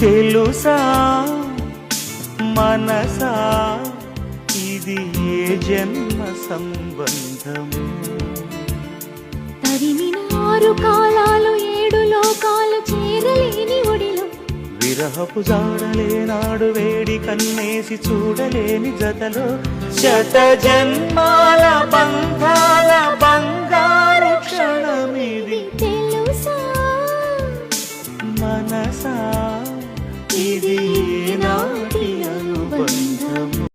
తెలుసా మనసా ఇది ఏ జన్మ సంబంధము తరిమిన 6 కాలాలు 7 లోకాలు చేరలేని ఒడిలో విరహపు జాడలేనాడు వేడి కన్నేసి చూడలేని జతలో శత జన్మాల బంధాల బంధ